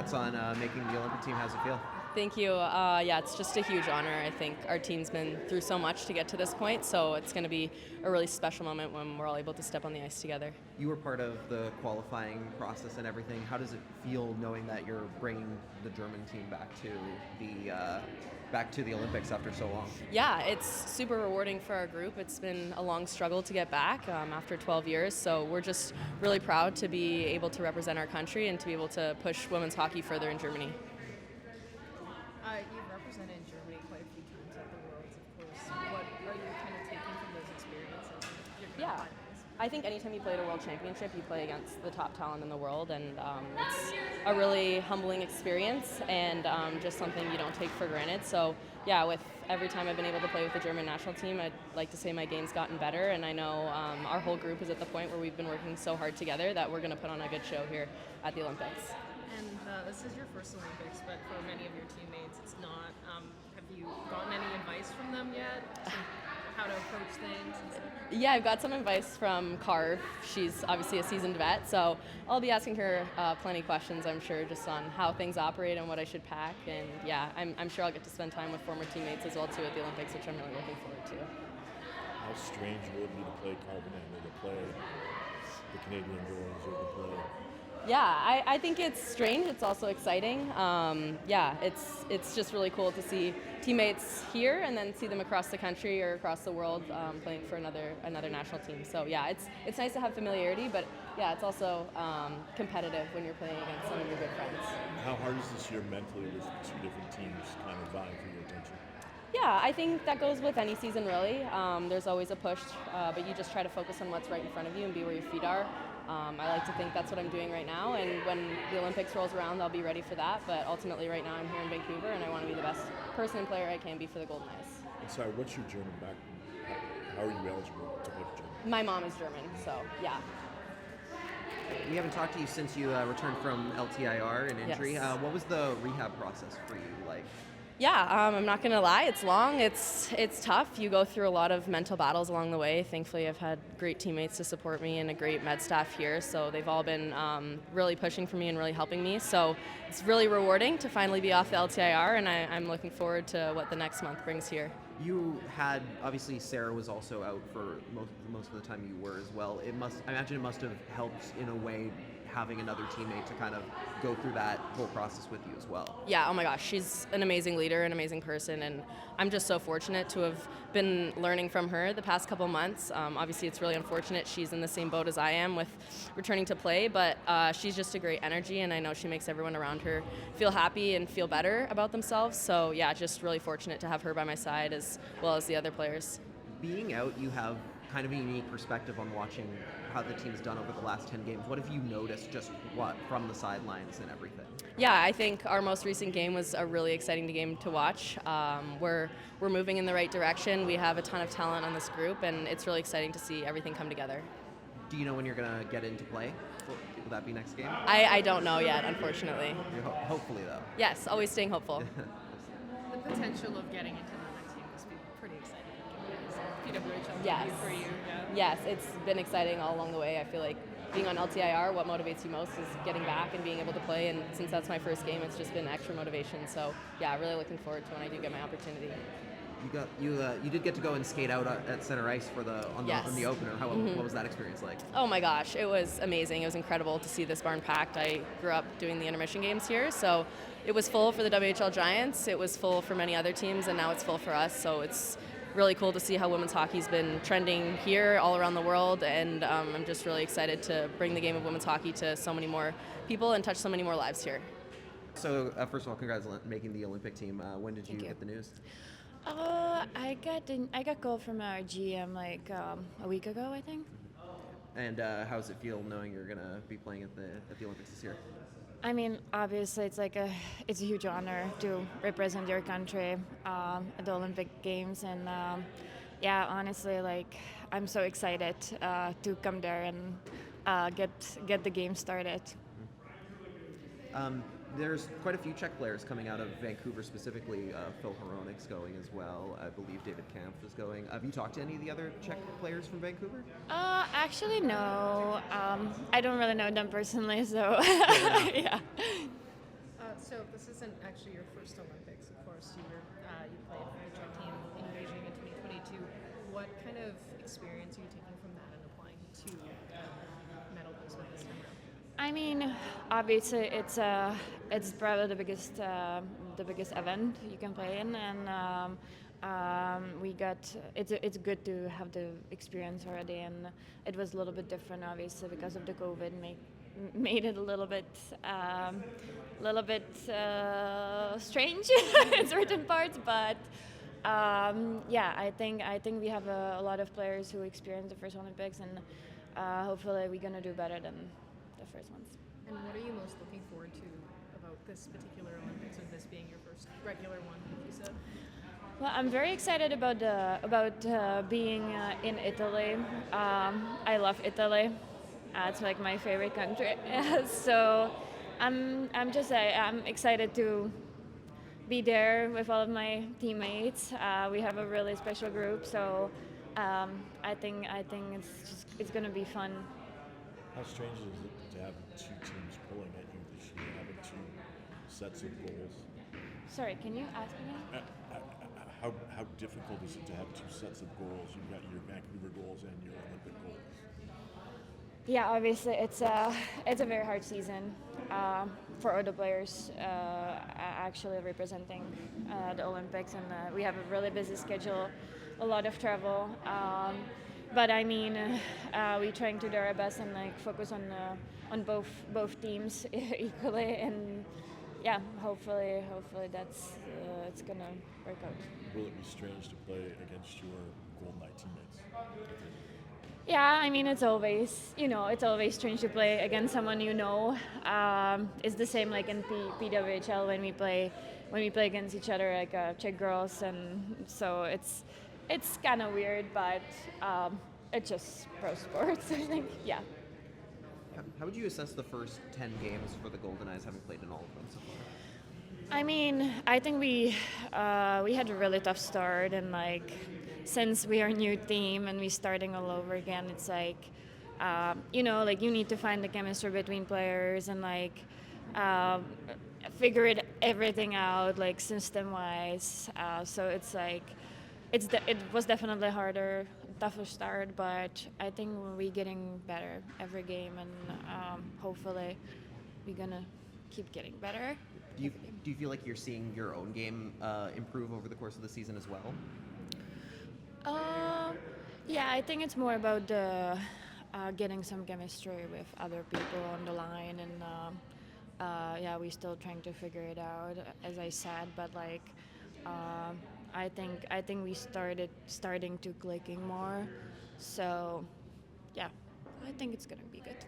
congrats on making the Olympic team. How's it feel? Thank you. Yeah, it's just a huge honor. I think our team's been through so much to get to this point, so it's going to be a really special moment when we're all able to step on the ice together. You were part of the qualifying process and everything. How does it feel knowing that you're bringing the German team back to the Olympics after so long? Yeah, it's super rewarding for our group. It's been a long struggle to get back after 12 years, so we're just really proud to be able to represent our country and to be able to push women's hockey further in Germany. You've represented Germany quite a few times at the Worlds, of course. What are you kind of taking from those experiences? Yeah, I think anytime you play at a World Championship, you play against the top talent in the world, and it's a really humbling experience and just something you don't take for granted. So yeah, with every time I've been able to play with the German national team, I'd like to say my game's gotten better, and I know our whole group is at the point where we've been working so hard together that we're going to put on a good show here at the Olympics. And this is your first Olympics, but for many of your teammates, it's not. Have you gotten any advice from them yet? How to approach things? And stuff? Yeah, I've got some advice from Carv. She's obviously a seasoned vet, so I'll be asking her plenty of questions, I'm sure, just on how things operate and what I should pack. And yeah, I'm sure I'll get to spend time with former teammates as well, too, at the Olympics, which I'm really looking forward to. How strange will it be to play Carbonate or to play the Canadian girls or to play? Yeah, I think it's strange. It's also exciting. Yeah, it's just really cool to see teammates here and then see them across the country or across the world playing for another national team. So yeah, it's nice to have familiarity, but yeah, it's also competitive when you're playing against some of your good friends. How hard is this year mentally with two different teams kind of vying for your attention? Yeah, I think that goes with any season really. There's always a push, but you just try to focus on what's right in front of you and be where your feet are. I like to think that's what I'm doing right now, and when the Olympics rolls around, I'll be ready for that. But ultimately, right now, I'm here in Vancouver, and I want to be the best person and player I can be for the Goldeneyes. And sorry, what's your German background? How are you eligible to play for Germany? My mom is German, so yeah. We haven't talked to you since you returned from LTIR and injury. Yes. What was the rehab process for you like? Yeah, I'm not gonna lie, it's long, it's tough. You go through a lot of mental battles along the way. Thankfully, I've had great teammates to support me and a great med staff here, so they've all been really pushing for me and really helping me. So it's really rewarding to finally be off the LTIR, and I'm looking forward to what the next month brings here. You had, obviously Sarah was also out for most of the time you were as well. I imagine it must have helped in a way having another teammate to kind of go through that whole process with you as well. Yeah, oh my gosh, she's an amazing leader, an amazing person, and I'm just so fortunate to have been learning from her the past couple months. Obviously, it's really unfortunate she's in the same boat as I am with returning to play, but she's just a great energy, and I know she makes everyone around her feel happy and feel better about themselves. So yeah, just really fortunate to have her by my side as well as the other players. Being out, you have kind of a unique perspective on watching how the team's done over the last 10 games. What have you noticed just from the sidelines and everything? Yeah, I think our most recent game was a really exciting game to watch. We're moving in the right direction. We have a ton of talent on this group, and it's really exciting to see everything come together. Do you know when you're going to get into play? Will that be next game? I don't know yet, unfortunately. Hopefully, though. Yes, always staying hopeful. The potential of getting into the next team must be pretty exciting. PWHL Yes. for you. Yeah. Yes, it's been exciting all along the way. I feel like being on LTIR, what motivates you most is getting back and being able to play, and since that's my first game, it's just been extra motivation. So yeah, really looking forward to when I do get my opportunity. You did get to go and skate out at center ice on the opener. What was that experience like? Oh my gosh, it was amazing. It was incredible to see this barn packed. I grew up doing the intermission games here, so it was full for the WHL Giants. It was full for many other teams, and now it's full for us. So it's really cool to see how women's hockey's been trending here all around the world, and I'm just really excited to bring the game of women's hockey to so many more people and touch so many more lives here. So first of all, congrats on making the Olympic team. When did you get the news? I got call from our GM like a week ago, I think. And how does it feel knowing you're gonna be playing at the Olympics this year? I mean, obviously, it's a huge honor to represent your country at the Olympic Games, and yeah, honestly, like I'm so excited to come there and get the game started. There's quite a few Czech players coming out of Vancouver, specifically Phil Hronik's going as well. I believe David Kampf is going. Have you talked to any of the other Czech players from Vancouver? Actually, no. I don't really know them personally, so yeah. So this isn't actually your first Olympics, of course. You played for your team in Beijing in 2022. What kind of experience are you taking from that and applying to medal placement this time around? I mean, obviously it's probably the biggest event you can play in, and it's good to have the experience already, and it was a little bit different, obviously, because of the COVID made it a little bit strange in certain parts, but yeah, I think we have a lot of players who experienced the first Olympics, and hopefully we're gonna do better than the first ones. And what are you most looking forward to about this particular Olympics, with this being your first regular one, like you said? Well, I'm very excited about being in Italy. I love Italy. It's like my favorite country. So I'm excited to be there with all of my teammates. We have a really special group, so I think it's gonna be fun. How strange is it to have two teams pulling at you this year, having two sets of goals? Sorry, can you ask me? How difficult is it to have two sets of goals? You've got your Vancouver goals and your Olympic goals. Yeah, obviously it's a very hard season for all the players actually representing the Olympics, and we have a really busy schedule, a lot of travel. But I mean, we're trying to do our best and like focus on both teams equally, and yeah, hopefully that's it's gonna work out. Will it be strange to play against your Goldeneyes teammates? Yeah, I mean it's always strange to play against someone you know. It's the same like in PWHL when we play against each other, like Czech girls, and so it's kind of weird, but it's just pro sports. I think, yeah. How would you assess the first 10 games for the Goldeneyes, having played in all of them so far? I mean, I think we had a really tough start, and like since we are a new team and we're starting all over again, it's like like you need to find the chemistry between players and like figure everything out like system wise. So it's like it was definitely harder, tougher start, but I think we're getting better every game, and hopefully we're gonna keep getting better. Do you feel like you're seeing your own game improve over the course of the season as well? Yeah, I think it's more about getting some chemistry with other people on the line, and yeah, we're still trying to figure it out, as I said. But like, I think we starting to clicking more. So yeah, I think it's gonna be good.